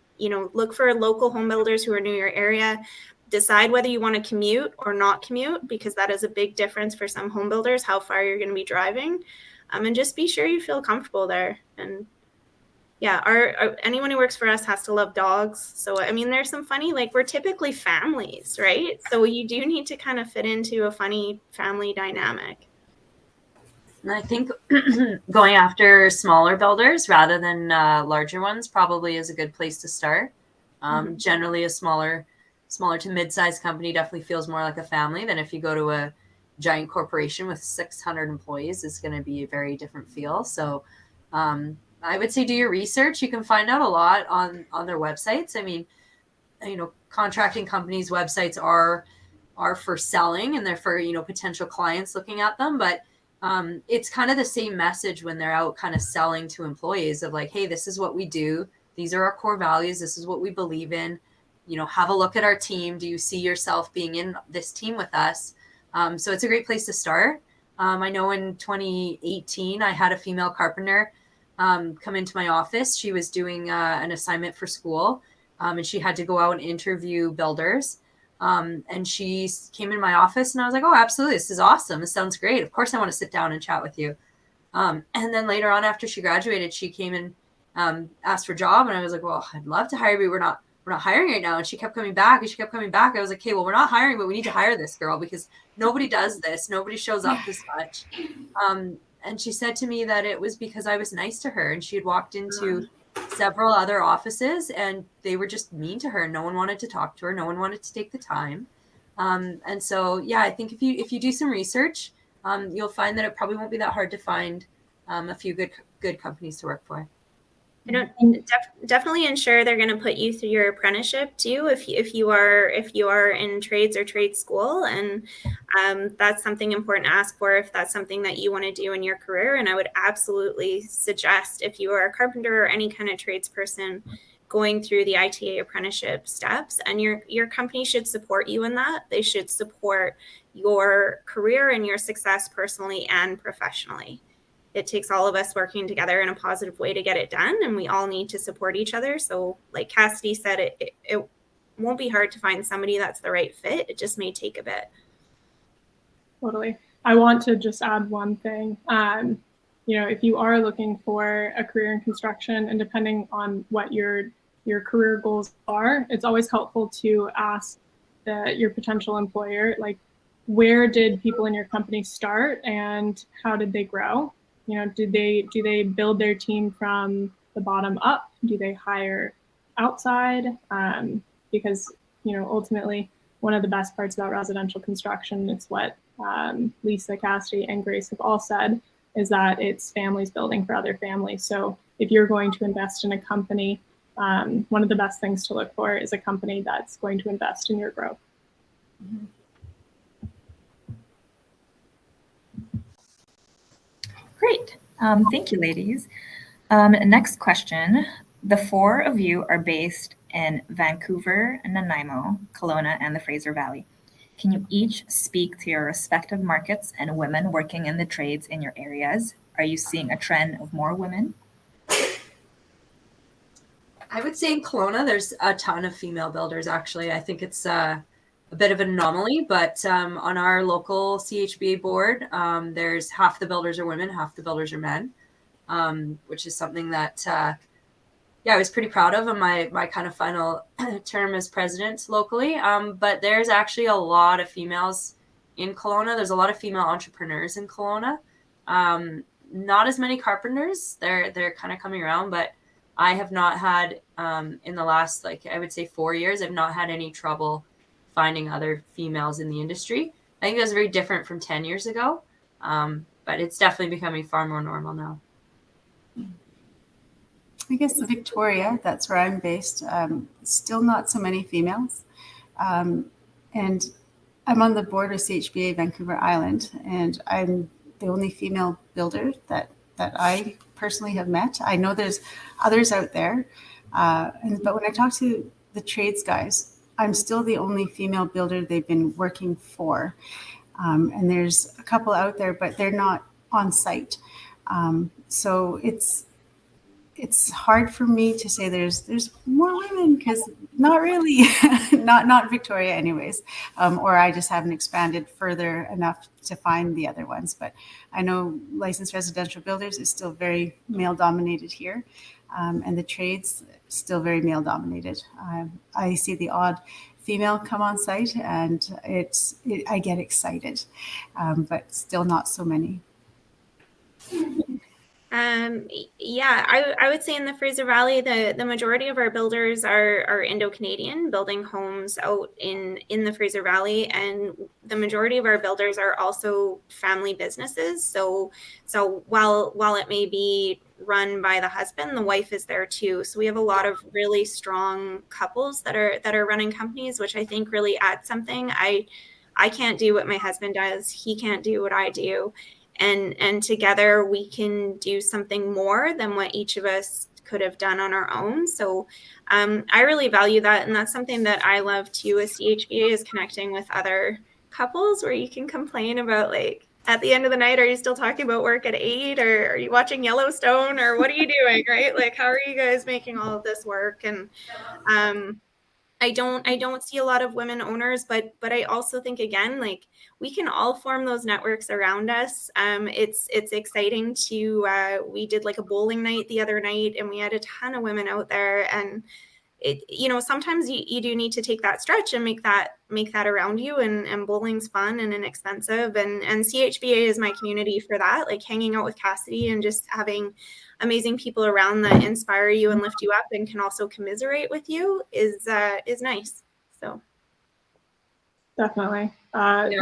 look for local home builders who are near your area. Decide whether you want to commute or not commute, because that is a big difference for some home builders, how far you're going to be driving. And just be sure you feel comfortable there. And yeah, anyone who works for us has to love dogs. So, I mean, there's some funny, like, we're typically families, right? So you do need to kind of fit into a funny family dynamic. And I think going after smaller builders rather than larger ones probably is a good place to start. Generally, a smaller to mid-sized company definitely feels more like a family than if you go to a giant corporation with 600 employees. It's going to be a very different feel. So I would say do your research. You can find out a lot on their websites. I mean, contracting companies' websites are for selling, and they're for, potential clients looking at them. But it's kind of the same message when they're out kind of selling to employees of like, hey, this is what we do. These are our core values. This is what we believe in. Have a look at our team. Do you see yourself being in this team with us? So it's a great place to start. I know in 2018, I had a female carpenter come into my office. She was doing an assignment for school, and she had to go out and interview builders. And she came in my office, and I was like, oh, absolutely. This is awesome. This sounds great. Of course, I want to sit down and chat with you. And then later on, after she graduated, she came and asked for a job. And I was like, well, I'd love to hire you. We're not hiring right now. And she kept coming back, I was like, okay, well, we're not hiring, but we need to hire this girl because nobody does this. Nobody shows up this much. And she said to me that it was because I was nice to her, and she had walked into several other offices and they were just mean to her. No one wanted to talk to her. No one wanted to take the time. And so, yeah, I think if you do some research, you'll find that it probably won't be that hard to find a few good companies to work for. Definitely ensure they're going to put you through your apprenticeship too, if you are in trades or trade school, and that's something important to ask for if that's something that you want to do in your career. And I would absolutely suggest, if you are a carpenter or any kind of tradesperson, going through the ITA apprenticeship steps, and your company should support you in that. They should support your career and your success personally and professionally. It takes all of us working together in a positive way to get it done, and we all need to support each other. So like Cassidy said, it won't be hard to find somebody that's the right fit. It just may take a bit. Totally. I want to just add one thing. If you are looking for a career in construction, and depending on what your career goals are, it's always helpful to ask your potential employer, like, where did people in your company start and how did they grow? Do they build their team from the bottom up? Do they hire outside? Because, ultimately, one of the best parts about residential construction, it's what Lisa, Cassidy, and Grace have all said, is that it's families building for other families. So if you're going to invest in a company, one of the best things to look for is a company that's going to invest in your growth. Mm-hmm. Great. Thank you, ladies. Next question. The four of you are based in Vancouver, Nanaimo, Kelowna, and the Fraser Valley. Can you each speak to your respective markets and women working in the trades in your areas? Are you seeing a trend of more women? I would say in Kelowna, there's a ton of female builders, actually. I think it's a bit of an anomaly, but on our local CHBA board, there's half the builders are women, half the builders are men, which is something that I was pretty proud of in my kind of final term as president locally. But there's actually a lot of females in Kelowna. There's a lot of female entrepreneurs in Kelowna. Not as many carpenters. They're kind of coming around, but I have not had in the last, like, I would say 4 years, I've not had any trouble finding other females in the industry. I think that's very different from 10 years ago. But it's definitely becoming far more normal now. I guess Victoria, that's where I'm based, still not so many females. And I'm on the board with CHBA Vancouver Island, and I'm the only female builder that I personally have met. I know there's others out there, but when I talk to the trades guys, I'm still the only female builder they've been working for. And there's a couple out there, but they're not on site. So it's hard for me to say there's more women, because not really, not Victoria anyways, or I just haven't expanded further enough to find the other ones. But I know licensed residential builders is still very male dominated here, and the trades still very male dominated. I see the odd female come on site, and I get excited, but still not so many. Yeah, I would say in the Fraser Valley, the majority of our builders are Indo-Canadian, building homes out in the Fraser Valley, and the majority of our builders are also family businesses. So while it may be run by the husband, the wife is there too. So we have a lot of really strong couples that are running companies, which I think really adds something. I can't do what my husband does. He can't do what I do. And together we can do something more than what each of us could have done on our own. So I really value that. And that's something that I love too as CHBA, is connecting with other couples where you can complain about, like, at the end of the night, are you still talking about work at 8, or are you watching Yellowstone, or what are you doing, right? Like, how are you guys making all of this work? And I don't see a lot of women owners, but I also think, again, like, we can all form those networks around us. It's exciting to we did like a bowling night the other night, and we had a ton of women out there, and sometimes you do need to take that stretch and make that around you, and bowling's fun and inexpensive, and CHBA is my community for that, like hanging out with Cassidy and just having amazing people around that inspire you and lift you up and can also commiserate with you is nice. So Definitely. Yeah.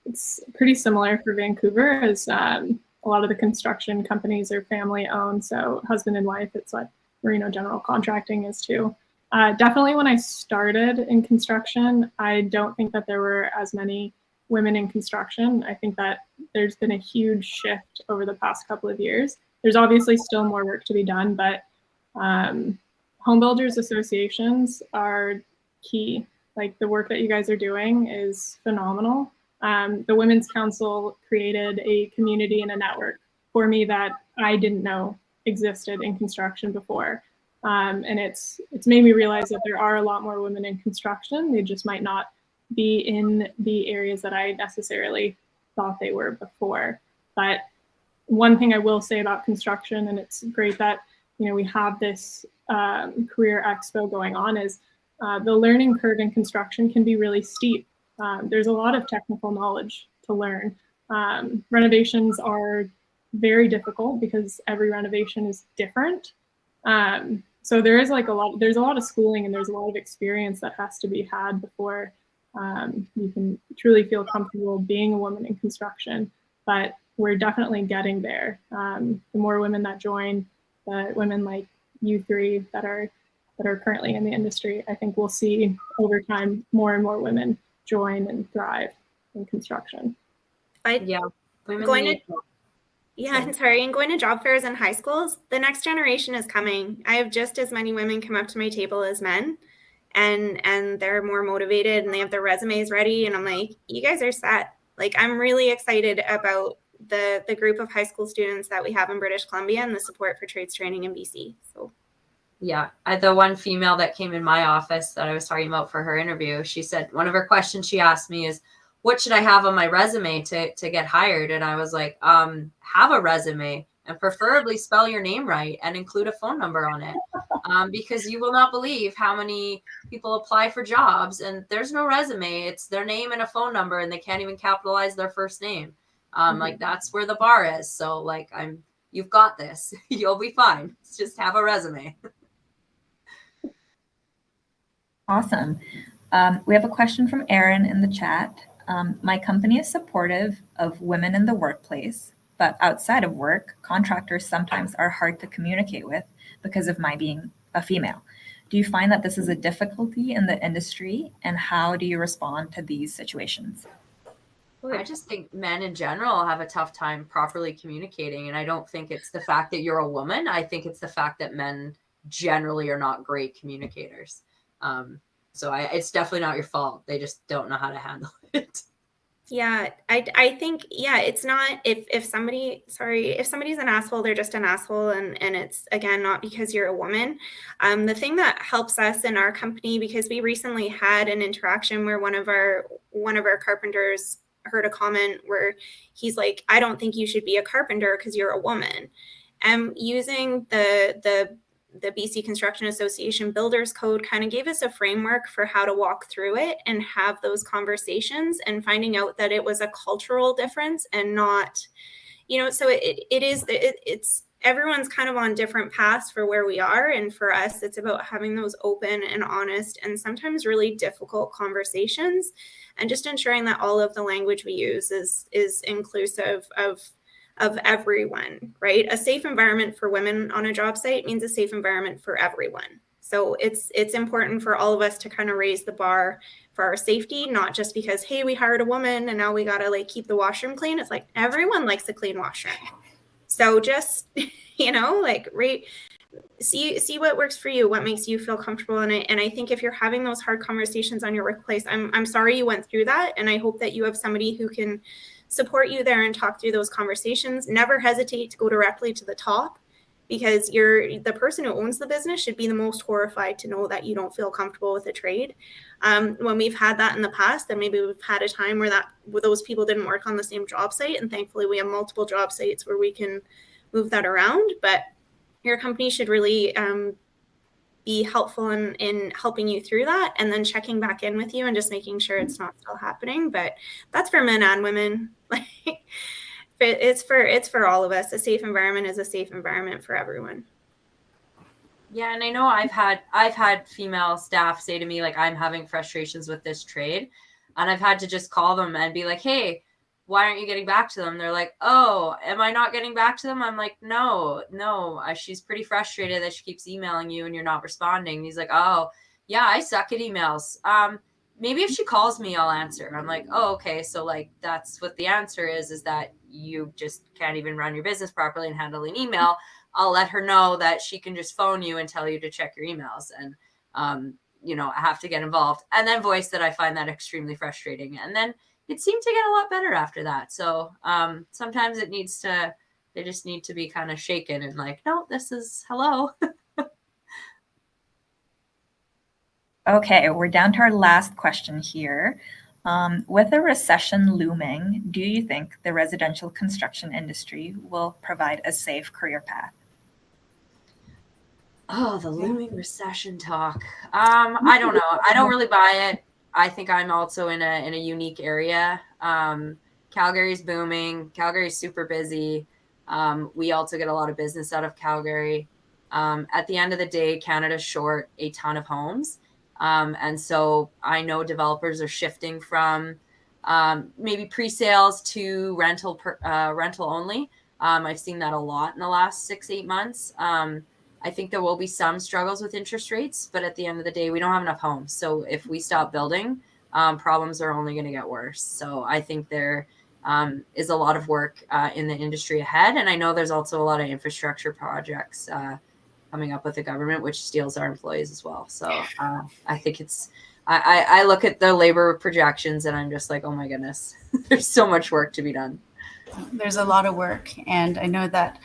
It's pretty similar for Vancouver, as a lot of the construction companies are family owned. So husband and wife, it's what Merino General Contracting is too. Definitely when I started in construction, I don't think that there were as many women in construction. I think that there's been a huge shift over the past couple of years. There's obviously still more work to be done, but home builders associations are key. Like, the work that you guys are doing is phenomenal. The Women's Council created a community and a network for me that I didn't know existed in construction before. And it's made me realize that there are a lot more women in construction. They just might not be in the areas that I necessarily thought they were before. But one thing I will say about construction, and it's great that we have this career expo going on, is the learning curve in construction can be really steep. There's a lot of technical knowledge to learn. Renovations are very difficult because every renovation is different. So there's a lot of schooling, and there's a lot of experience that has to be had before you can truly feel comfortable being a woman in construction. But we're definitely getting there. The more women that join, the women like you three that are currently in the industry, I think we'll see over time more and more women join and thrive in construction. And going to job fairs in high schools, the next generation is coming. I have just as many women come up to my table as men, and they're more motivated and they have their resumes ready. And I'm like, you guys are set. Like, I'm really excited about the group of high school students that we have in British Columbia and the support for trades training in BC. So yeah, the one female that came in my office that I was talking about for her interview, she said one of her questions she asked me is, what should I have on my resume to get hired? And I was like, have a resume, and preferably spell your name right and include a phone number on it. Because you will not believe how many people apply for jobs and there's no resume. It's their name and a phone number, and they can't even capitalize their first name. Like that's where the bar is. So like you've got this. You'll be fine. Just have a resume. Awesome. We have a question from Aaron in the chat. My company is supportive of women in the workplace, but outside of work, contractors sometimes are hard to communicate with because of my being a female. Do you find that this is a difficulty in the industry, and how do you respond to these situations? I just think men in general have a tough time properly communicating, and I don't think it's the fact that you're a woman. I think it's the fact that men generally are not great communicators. So it's definitely not your fault. They just don't know how to handle it. Yeah, I think, yeah, it's not, if somebody's an asshole, they're just an asshole. And it's, again, not because you're a woman. The thing that helps us in our company, because we recently had an interaction where one of our carpenters heard a comment where he's like, I don't think you should be a carpenter because you're a woman. And using the BC Construction Association Builders Code kind of gave us a framework for how to walk through it and have those conversations, and finding out that it was a cultural difference and not, so it's everyone's kind of on different paths for where we are. And for us, it's about having those open and honest and sometimes really difficult conversations, and just ensuring that all of the language we use is inclusive of everyone, right? A safe environment for women on a job site means a safe environment for everyone. So it's important for all of us to kind of raise the bar for our safety, not just because, hey, we hired a woman and now we got to like keep the washroom clean. It's like everyone likes a clean washroom. So just, see what works for you, what makes you feel comfortable in it. And I think if you're having those hard conversations on your workplace, I'm sorry you went through that. And I hope that you have somebody who can support you there and talk through those conversations. Never hesitate to go directly to the top, because the person who owns the business should be the most horrified to know that you don't feel comfortable with a trade. When we've had that in the past, then maybe we've had a time where those people didn't work on the same job site. And thankfully we have multiple job sites where we can move that around. But your company should really be helpful in helping you through that, and then checking back in with you and just making sure it's not still happening. But that's for men and women. Like it's for all of us. A safe environment is a safe environment for everyone. Yeah, and I know I've had female staff say to me, like, I'm having frustrations with this trade, and I've had to just call them and be like, hey, why aren't you getting back to them? They're like, oh, am I not getting back to them? I'm like, no, she's pretty frustrated that she keeps emailing you and you're not responding. And he's like, oh, yeah, I suck at emails. Maybe if she calls me, I'll answer. I'm like, oh, okay. So like, that's what the answer is that you just can't even run your business properly and handle an email. I'll let her know that she can just phone you and tell you to check your emails. And, I have to get involved, and then voice that I find that extremely frustrating. And then it seemed to get a lot better after that. So sometimes they just need to be kind of shaken and like, no, this is hello. Okay, we're down to our last question here. With a recession looming, do you think the residential construction industry will provide a safe career path? Oh, the looming recession talk. I don't know. I don't really buy it. I think I'm also in a unique area. Calgary's booming. Calgary's super busy. We also get a lot of business out of Calgary. At the end of the day, Canada's short a ton of homes. And so I know developers are shifting from maybe pre-sales to rental only. I've seen that a lot in the last 6-8 months. I think there will be some struggles with interest rates, but at the end of the day, we don't have enough homes. So if we stop building, problems are only going to get worse. So I think there is a lot of work in the industry ahead. And I know there's also a lot of infrastructure projects coming up with the government, which steals our employees as well. So I think I look at the labor projections and I'm just like, oh my goodness, there's so much work to be done. There's a lot of work. And I know that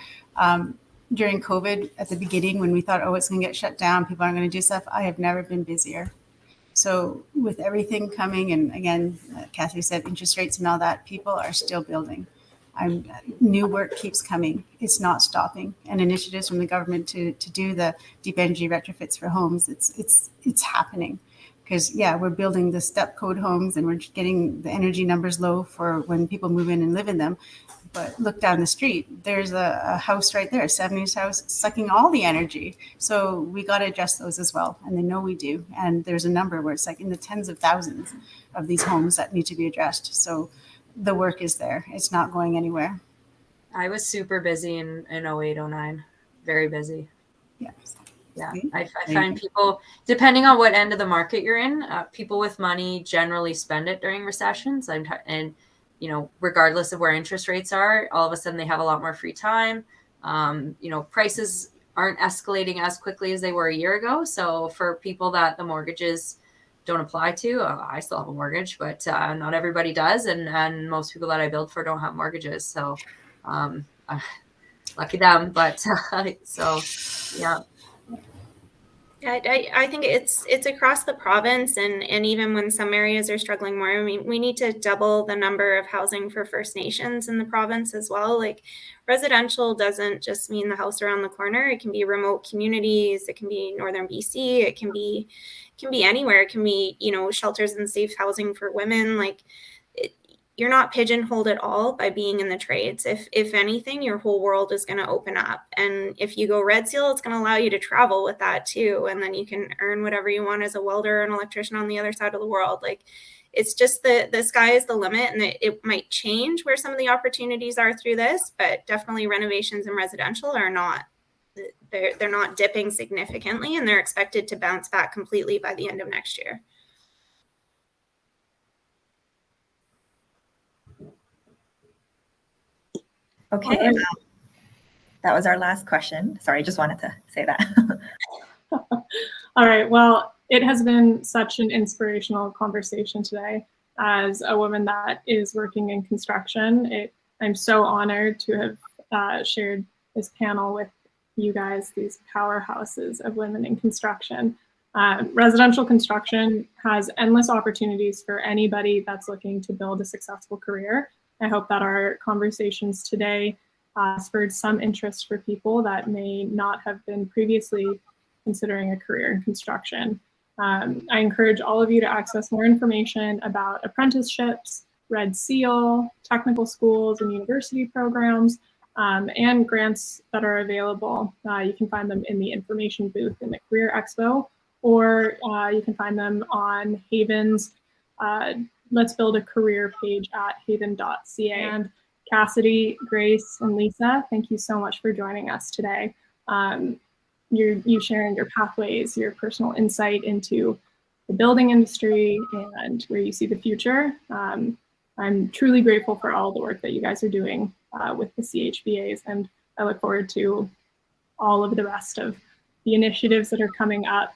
during COVID at the beginning, when we thought, oh, it's going to get shut down, people aren't going to do stuff, I have never been busier. So with everything coming, and again, Kathy said interest rates and all that, people are still building. New work keeps coming. It's not stopping. And initiatives from the government to do the deep energy retrofits for homes, it's happening. Because, yeah, we're building the step code homes and we're getting the energy numbers low for when people move in and live in them. But look down the street, there's a house right there, a 70s house, sucking all the energy. So we got to adjust those as well. And they know we do. And there's a number where it's like in the tens of thousands of these homes that need to be addressed. So the work is there. It's not going anywhere. I was super busy in 08, 09. Very busy. Yeah. Yeah, I find people, depending on what end of the market you're in, people with money generally spend it during recessions. And, you know, regardless of where interest rates are, all of a sudden they have a lot more free time. You know, prices aren't escalating as quickly as they were a year ago. So for people that the mortgages don't apply to, I still have a mortgage, but not everybody does. And most people that I build for don't have mortgages. So lucky them. But so, yeah. I think it's across the province, and even when some areas are struggling more, I mean, we need to double the number of housing for First Nations in the province as well. Like, residential doesn't just mean the house around the corner. It can be remote communities. It can be northern BC. It can be anywhere. It can be, you know, shelters and safe housing for women. Like, you're not pigeonholed at all by being in the trades. If anything, your whole world is going to open up. And if you go Red Seal, it's going to allow you to travel with that too. And then you can earn whatever you want as a welder or an electrician on the other side of the world. Like, it's just the sky is the limit, and it might change where some of the opportunities are through this, but definitely renovations and residential are not, they're not dipping significantly, and they're expected to bounce back completely by the end of next year. Okay, that was our last question. Sorry, I just wanted to say that. All right, well, it has been such an inspirational conversation today. As a woman that is working in construction, I'm so honored to have shared this panel with you guys, these powerhouses of women in construction. Residential construction has endless opportunities for anybody that's looking to build a successful career. I hope that our conversations today spurred some interest for people that may not have been previously considering a career in construction. I encourage all of you to access more information about apprenticeships, Red Seal, technical schools and university programs, and grants that are available. You can find them in the information booth in the Career Expo, or you can find them on HAVAN's Let's Build a Career page at havan.ca. And Cassidy, Grace, and Lisa, thank you so much for joining us today. You sharing your pathways, your personal insight into the building industry and where you see the future. I'm truly grateful for all the work that you guys are doing with the CHBAs, and I look forward to all of the rest of the initiatives that are coming up